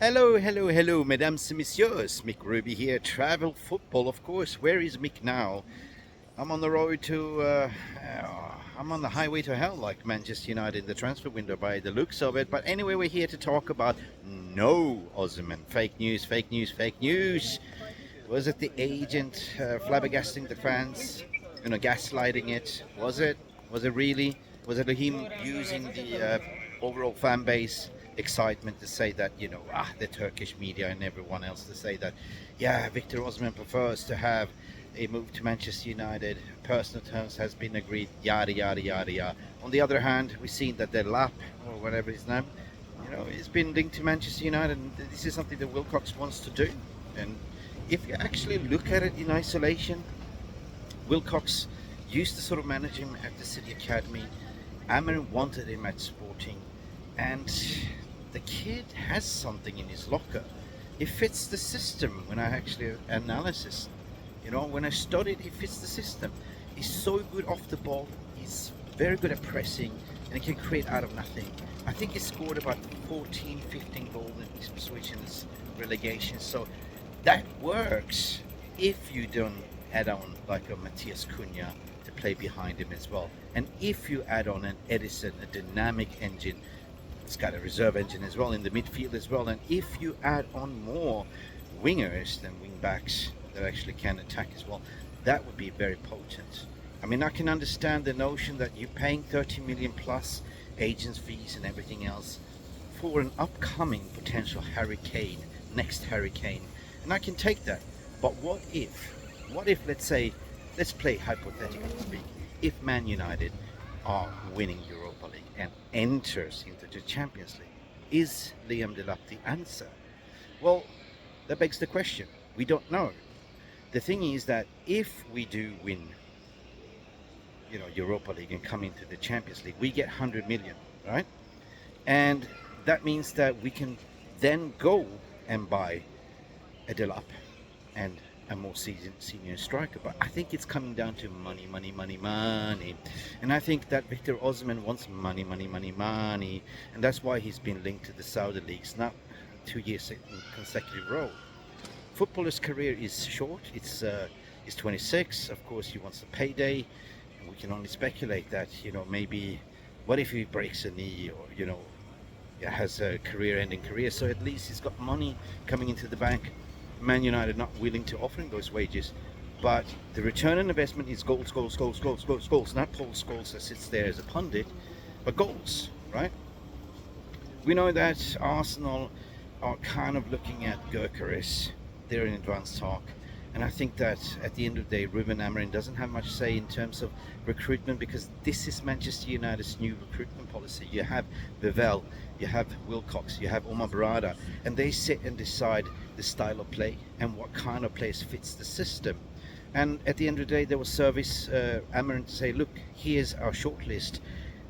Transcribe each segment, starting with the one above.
Hello, hello, hello, mesdames et messieurs. Mick Ruby here. Travel football, of course. Where is Mick now? I'm on the road to. I'm on the highway to hell, like Manchester United in the transfer window, by the looks of it. But anyway, we're here to talk about no OSIMHEN. Fake news, fake news, fake news. Was it the agent flabbergasting the fans? Gaslighting it? Was it? Was it really? Was it him using the overall fan base excitement to say that the Turkish media and everyone else to say that Victor Osimhen prefers to have a move to Manchester United, personal terms has been agreed, yada yada yada yada. On the other hand, we've seen that DELAP, or whatever his name, it's been linked to Manchester United, and this is something that Wilcox wants to do. And if you actually look at it in isolation, Wilcox used to sort of manage him at the City Academy. Amorim wanted him at Sporting, and the kid has something in his locker. It fits the system. When I actually analysis, when I studied, it fits the system. He's so good off the ball. He's very good at pressing, and he can create out of nothing. I think he scored about 14, 15 goals in Ipswich in his relegation. So that works if you don't add on like a Matteus Cunha to play behind him as well. And if you add on an Edison, a dynamic engine, it's got a reserve engine as well in the midfield as well. And if you add on more wingers than wing backs that actually can attack as well, that would be very potent. I mean, I can understand the notion that you're paying 30 million plus agents fees and everything else for an upcoming potential Harry Kane, next Harry Kane, and I can take that. But what if let's play hypothetical speak, if Man United are winning Europa League and enters into the Champions League, is Liam DELAP the answer? Well, that begs the question. We don't know. The thing is that if we do win, Europa League and come into the Champions League, we get 100 million, right? And that means that we can then go and buy a DELAP and a more senior striker. But I think it's coming down to money, money, money, money. And I think that Victor Osimhen wants money, money, money, money. And that's why he's been linked to the Saudi leagues, not 2 years in consecutive row. Footballer's career is short. It's 26. Of course, he wants a payday. And we can only speculate that, maybe what if he breaks a knee, or, has a career-ending career. So at least he's got money coming into the bank. Man United not willing to offer him those wages, but the return on investment is goals, goals, goals, goals, goals, goals. Not Paul Scholes that sits there as a pundit, but goals, right? We know that Arsenal are kind of looking at Gyökeres. They're in advanced talk, and I think that at the end of the day, Ruben Amorim doesn't have much say in terms of recruitment, because this is Manchester United's new recruitment policy. You have Vivel, you have Wilcox, you have Omar Barada, and they sit and decide the style of play and what kind of players fits the system. And at the end of the day, they will service Amorim to say, look, here's our shortlist,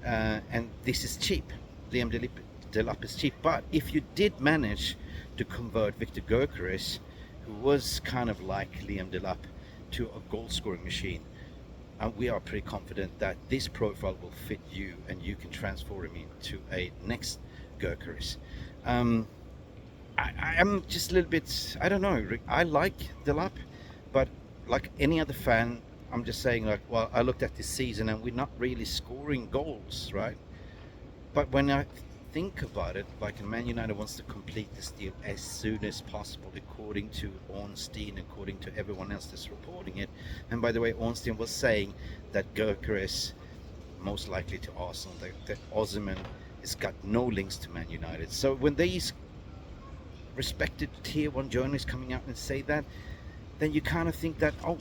and this is cheap. Liam DELAP is cheap. But if you did manage to convert Victor Gyökeres, who was kind of like Liam DELAP, to a goal-scoring machine, and we are pretty confident that this profile will fit you, and you can transform him into a next Gyökeres. I'm just a little bit, I don't know, I like DELAP, but like any other fan, I'm just saying, like, well, I looked at this season and we're not really scoring goals, right? But when I think about it, like, Man United wants to complete this deal as soon as possible, according to Ornstein, according to everyone else that's reporting it. And by the way, Ornstein was saying that Gyökeres most likely to Arsenal, that Osimhen has got no links to Man United. So when these respected tier 1 journalists coming out and say that, then you kind of think that, oh,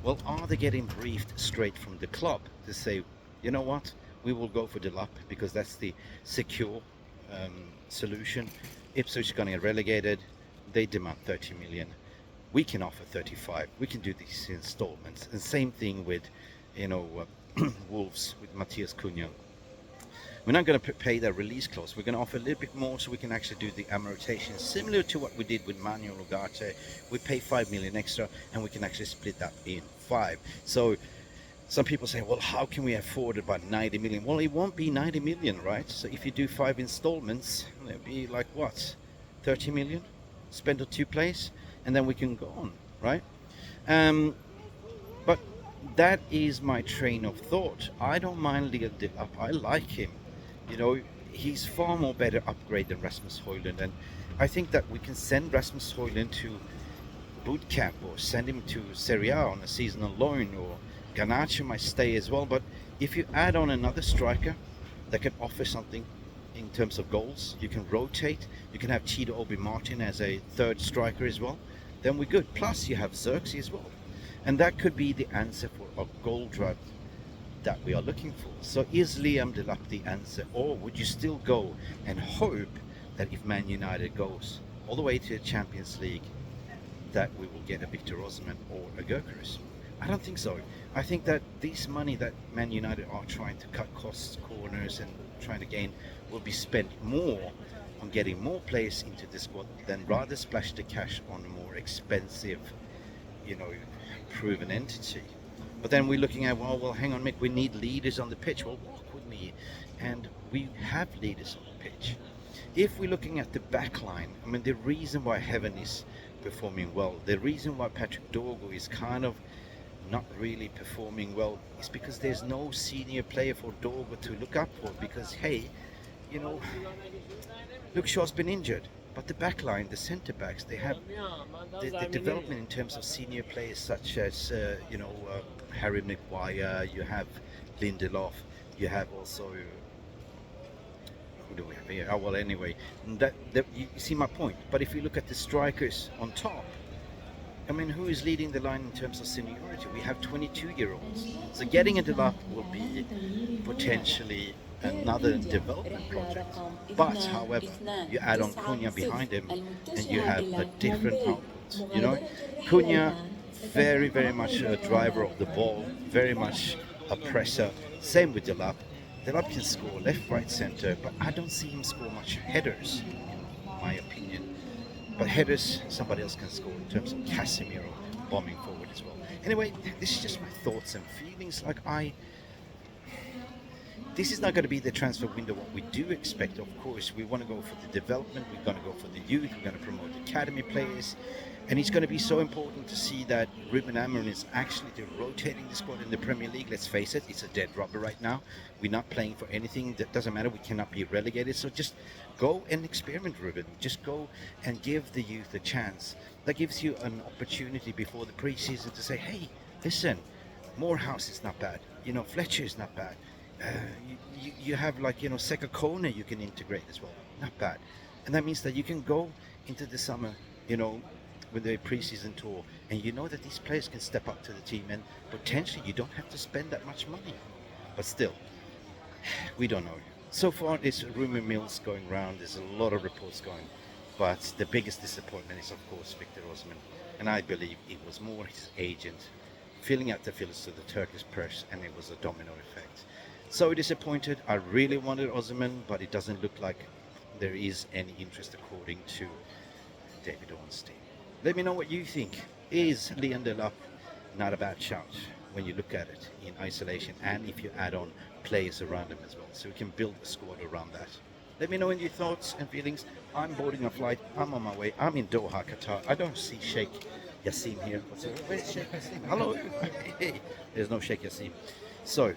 well, are they getting briefed straight from the club to say, you know what, we will go for DELAP because that's the secure solution. Ipswich is going to get relegated. They demand 30 million. We can offer 35. We can do these installments. And same thing with, Wolves with Matteus Cunha. We're not going to pay their release clause. We're going to offer a little bit more so we can actually do the amortization, similar to what we did with Manuel Ugarte. We pay 5 million extra, and we can actually split that in 5. So some people say, well, how can we afford about 90 million? Well, it won't be 90 million, right? So if you do 5 installments, it'll be like what? 30 million, spend on 2 players, and then we can go on, right? Um, but that is my train of thought. I don't mind Liam DELAP. I like him. You know, he's far more better upgrade than Rasmus Højlund, and I think that we can send Rasmus Højlund to boot camp or send him to Serie A on a seasonal loan, or Garnacho might stay as well. But if you add on another striker that can offer something in terms of goals, you can rotate, you can have Chido Obi Martin as a third striker as well, then we're good. Plus you have Xerxes as well. And that could be the answer for a goal drought that we are looking for. So is Liam DELAP the answer, or would you still go and hope that if Man United goes all the way to the Champions League, that we will get a Victor Osimhen or a Gyökeres? I don't think so. I think that this money that Man United are trying to cut costs, corners, and trying to gain will be spent more on getting more players into the squad than rather splash the cash on a more expensive, you know, proven entity. But then we're looking at, well, hang on, Mick, we need leaders on the pitch. Well, walk with me. And we have leaders on the pitch. If we're looking at the back line, I mean, the reason why Heaven is performing well, the reason why Patrick Dorgo is kind of not really performing well, is because there's no senior player for Dorgo to look up for. Because, hey, you know, Luke Shaw's been injured. But the back line, the centre backs, they have the development in terms of senior players such as, Harry Maguire, you have Lindelof, you have also, who do we have here? Oh, well, anyway, that you see my point. But if you look at the strikers on top, I mean, who is leading the line in terms of seniority? We have 22-year-olds. So getting a DELAP will be potentially another development project. But, however, you add on Cunha behind him and you have a different output. You know, Cunha, very, very much a driver of the ball, very much a presser. Same with DELAP. DELAP can score left, right, centre, but I don't see him score much headers, in my opinion. But headers, somebody else can score in terms of Casemiro bombing forward as well. Anyway, this is just my thoughts and feelings. This is not going to be the transfer window what we do expect. Of course, we want to go for the development, we're going to go for the youth, we're going to promote academy players, and it's going to be so important to see that Ruben Amorim is actually rotating the squad in the Premier League. Let's face it, it's a dead rubber right now. We're not playing for anything. That doesn't matter. We cannot be relegated. So just go and experiment, Ruben. Just go and give the youth a chance. That gives you an opportunity before the preseason to say, hey, listen, Morehouse is not bad. You know, Fletcher is not bad. You have Seka Kone you can integrate as well. Not bad. And that means that you can go into the summer, with a preseason tour, and you know that these players can step up to the team, and potentially you don't have to spend that much money. But still, we don't know. So far, there's rumor mills going around. There's a lot of reports going. But the biggest disappointment is, of course, Victor Osimhen. And I believe it was more his agent filling out the fillers to the Turkish press, and it was a domino effect. So disappointed. I really wanted Osimhen, but it doesn't look like there is any interest according to David Ornstein. Let me know what you think. Is Liam DELAP not a bad shout when you look at it in isolation, and if you add on players around him as well, so we can build a squad around that? Let me know in your thoughts and feelings. I'm boarding a flight. I'm on my way. I'm in Doha, Qatar. I don't see Sheikh Yassim here. Where's Sheikh Yassim? Hello. Hey, there's no Sheikh Yassim. So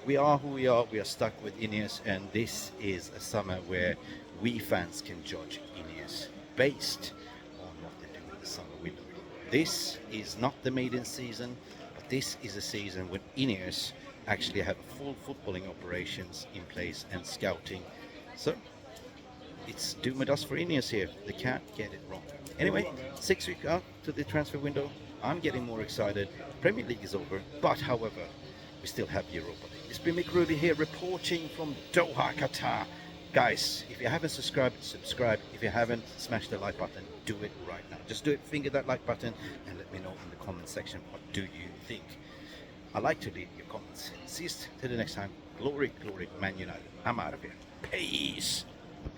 we are who we are. We are stuck with Ineos, and this is a summer where we fans can judge Ineos based on what they do in the summer window. This is not the maiden season, but this is a season when Ineos actually have full footballing operations in place and scouting. So it's doom and dust for Ineos here. They can't get it wrong. Anyway, 6 weeks out to the transfer window. I'm getting more excited. Premier League is over, but however, we still have Europa League. It's been Mick Ruby here reporting from Doha, Qatar. Guys, if you haven't subscribed, subscribe. If you haven't, smash the like button. Do it right now. Just do it. Finger that like button and let me know in the comment section, what do you think? I like to read your comments. See you till the next time. Glory, glory, Man United. I'm out of here. Peace.